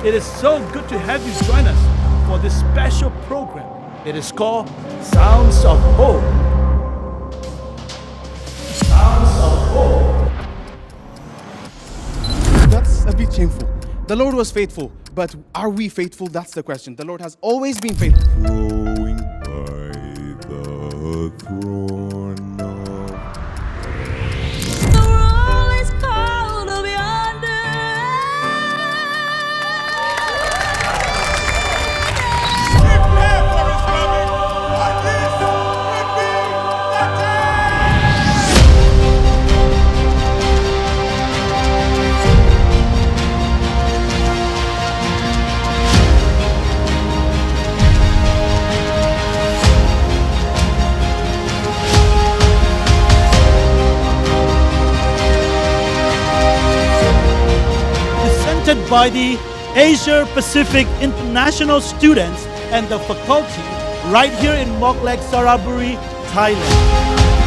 It is so good to have you join us for this special program. It is called Sounds of Hope. Sounds of Hope. That's a bit shameful. The Lord was faithful, but are we faithful? That's the question. The Lord has always been faithful. Flowing by the throne of The roll is called of yonder. Prepare for his coming, for this will be the day. Presented by the Asia Pacific International Students and the faculty right here in Moklek, Saraburi, Thailand.